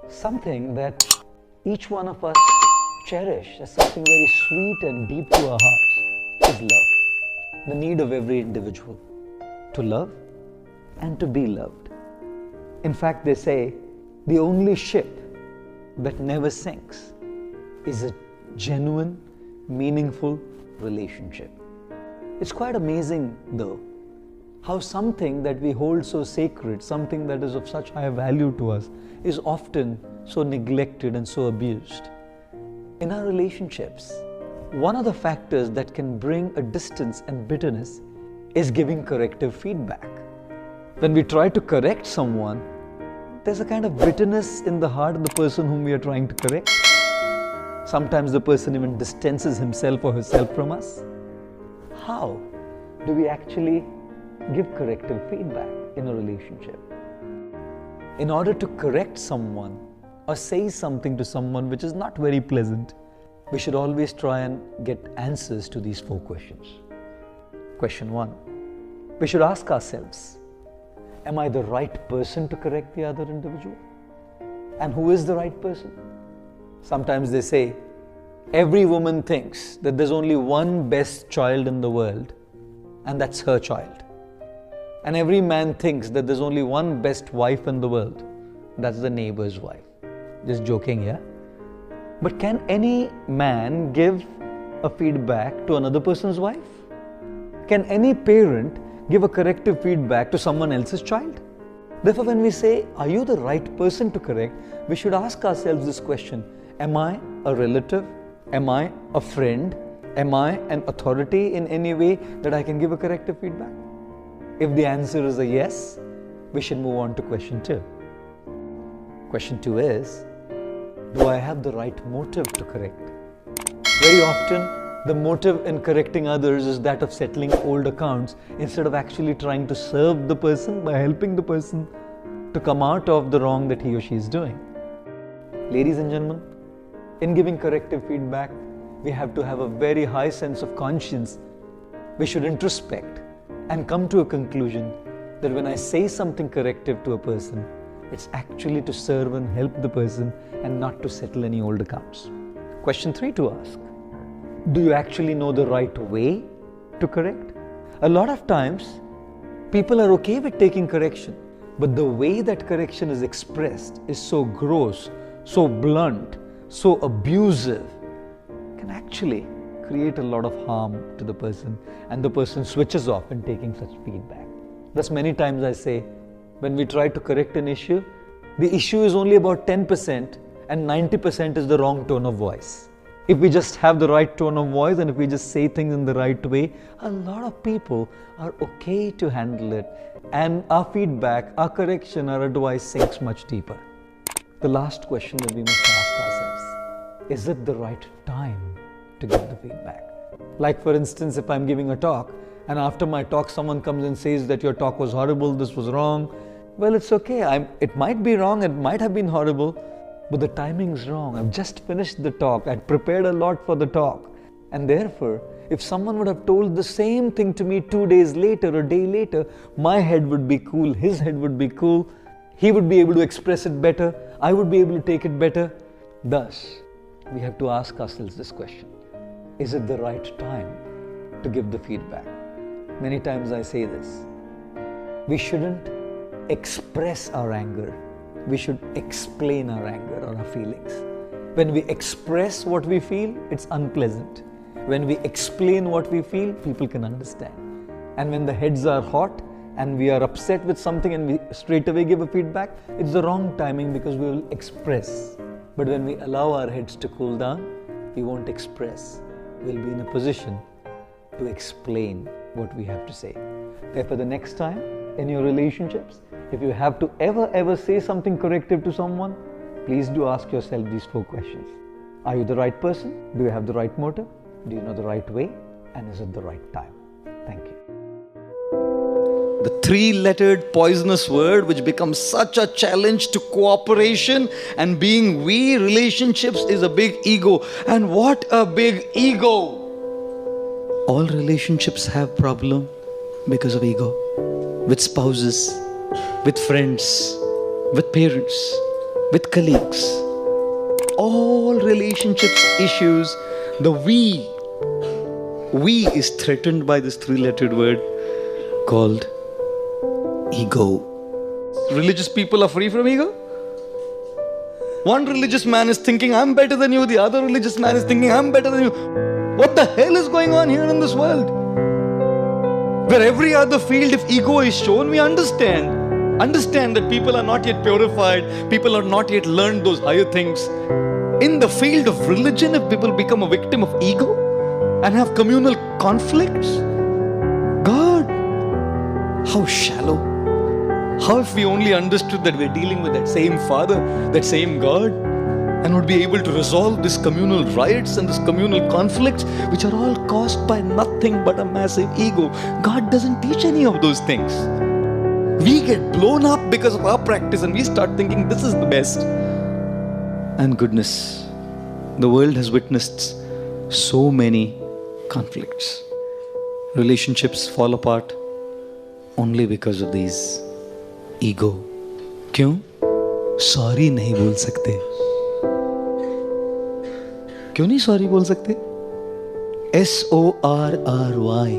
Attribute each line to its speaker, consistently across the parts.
Speaker 1: something that each one of us cherish as something very sweet and deep to our hearts is love. The need of every individual to love and to be loved. In fact, they say the only ship that never sinks is a genuine, meaningful relationship. It's quite amazing, though, how something that we hold so sacred, something that is of such high value to us, is often so neglected and so abused. In our relationships, one of the factors that can bring a distance and bitterness is giving corrective feedback. When we try to correct someone, there's a kind of bitterness in the heart of the person whom we are trying to correct. Sometimes the person even distances himself or herself from us. How do we actually give corrective feedback in a relationship? In order to correct someone or say something to someone which is not very pleasant, we should always try and get answers to these 4 questions. Question 1. We should ask ourselves, am I the right person to correct the other individual? And who is the right person? Sometimes they say, every woman thinks that there's only one best child in the world, and that's her child. And every man thinks that there's only one best wife in the world, that's the neighbor's wife. Just joking, yeah? But can any man give a feedback to another person's wife? Can any parent give a corrective feedback to someone else's child? Therefore, when we say, are you the right person to correct, we should ask ourselves this question: am I a relative? Am I a friend? Am I an authority in any way that I can give a corrective feedback? If the answer is a yes, we should move on to question 2. Question 2 is, do I have the right motive to correct? Very often, the motive in correcting others is that of settling old accounts instead of actually trying to serve the person by helping the person to come out of the wrong that he or she is doing. Ladies and gentlemen, in giving corrective feedback, we have to have a very high sense of conscience. We should introspect and come to a conclusion that when I say something corrective to a person, it's actually to serve and help the person and not to settle any old accounts. Question 3 to ask: do you actually know the right way to correct? A lot of times, people are okay with taking correction, but the way that correction is expressed is so gross, so blunt, so abusive, can actually create a lot of harm to the person, and the person switches off in taking such feedback. Thus, many times I say, when we try to correct an issue, the issue is only about 10% and 90% is the wrong tone of voice. If we just have the right tone of voice and if we just say things in the right way, a lot of people are okay to handle it, and our feedback, our correction, our advice sinks much deeper. The last question that we must ask ourselves: is it the right time to give the feedback? Like, for instance, if I'm giving a talk and after my talk someone comes and says that your talk was horrible, this was wrong, well, it's okay. It might be wrong, it might have been horrible, but the timing's wrong. I've just finished the talk. I'd prepared a lot for the talk. And therefore, if someone would have told the same thing to me 2 days later or a day later, my head would be cool, his head would be cool, he would be able to express it better, I would be able to take it better. Thus, we have to ask ourselves this question: is it the right time to give the feedback? Many times I say this: we shouldn't express our anger, we should explain our anger or our feelings. When we express what we feel, it's unpleasant. When we explain what we feel, people can understand. And when the heads are hot and we are upset with something and we straight away give a feedback, it's the wrong timing because we will express. But when we allow our heads to cool down, we won't express. We'll be in a position to explain what we have to say. Therefore, the next time in your relationships, if you have to ever say something corrective to someone, please do ask yourself these 4 questions. Are you the right person? Do you have the right motive? Do you know the right way? And is it the right time? Thank you.
Speaker 2: The 3-lettered poisonous word which becomes such a challenge to cooperation and being we relationships is a big ego. And what a big ego! All relationships have problem because of ego. With spouses, with friends, with parents, with colleagues, all relationships issues, the we is threatened by this three-lettered word called ego. Religious people are free from ego. One religious man is thinking, I'm better than you. The other religious man is thinking, I'm better than you. What the hell is going on here in this world? Where every other field, if ego is shown, we understand that people are not yet purified, people are not yet learned those higher things. In the field of religion, if people become a victim of ego and have communal conflicts, God, how shallow. How if we only understood that we're dealing with that same Father, that same God, and would be able to resolve these communal riots and these communal conflicts, which are all caused by nothing but a massive ego. God doesn't teach any of those things. We get blown up because of our practice and we start thinking this is the best. And goodness, the world has witnessed so many conflicts. Relationships fall apart only because of these ego. क्यों? Sorry नहीं बोल सकते. क्यों नहीं sorry बोल सकते? SORRY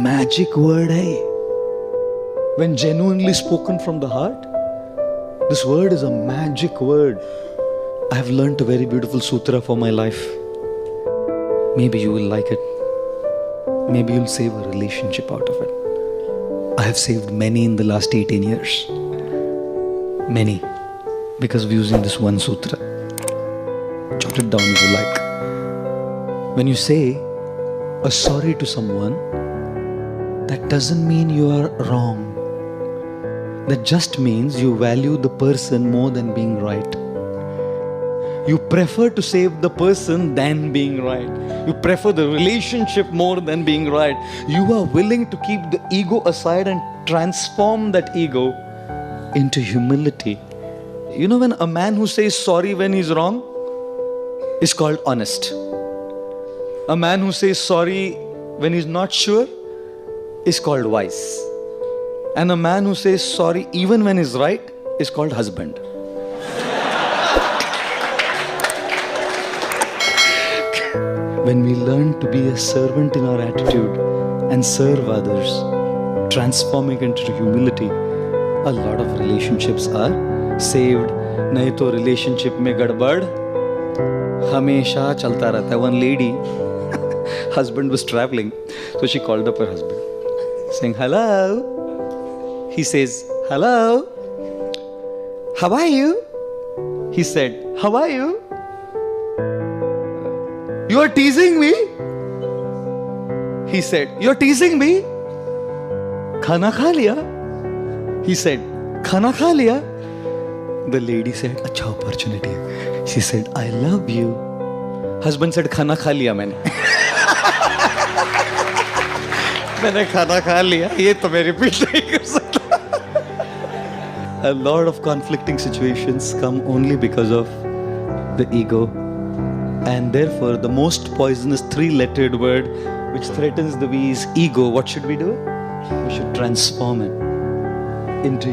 Speaker 2: magic word है. When genuinely spoken from the heart, this word is a magic word. I have learnt a very beautiful sutra for my life. Maybe you will like it. Maybe you'll save a relationship out of it. I have saved many in the last 18 years. Many. Because of using this one sutra. Jot it down if you like. When you say a sorry to someone, that doesn't mean you are wrong. That just means you value the person more than being right. You prefer to save the person than being right. You prefer the relationship more than being right. You are willing to keep the ego aside and transform that ego into humility. You know, when a man who says sorry when he's wrong is called honest. A man who says sorry when he's not sure is called wise. And a man who says sorry even when he's right is called husband. When we learn to be a servant in our attitude and serve others, transforming into humility, a lot of relationships are saved. नहीं तो relationship में गड़बड़ हमेशा चलता रहता है. One lady, husband was traveling, so she called up her husband, saying, "Hello." He says, "Hello. How are you?" He said, "How are you?" "You are teasing me." He said, "You're teasing me." "Khana kha liya?" He said, "Khana kha liya?" The lady said, "Acha opportunity." She said, "I love you." Husband said, "Khana kha liya maine." मैंने खाना खा लिया, ये तो मैं repeat नहीं कर सकता. A lot of conflicting situations come only because of the ego. And therefore, the most poisonous three-lettered word which threatens the we is ego. What should we do? We should transform it into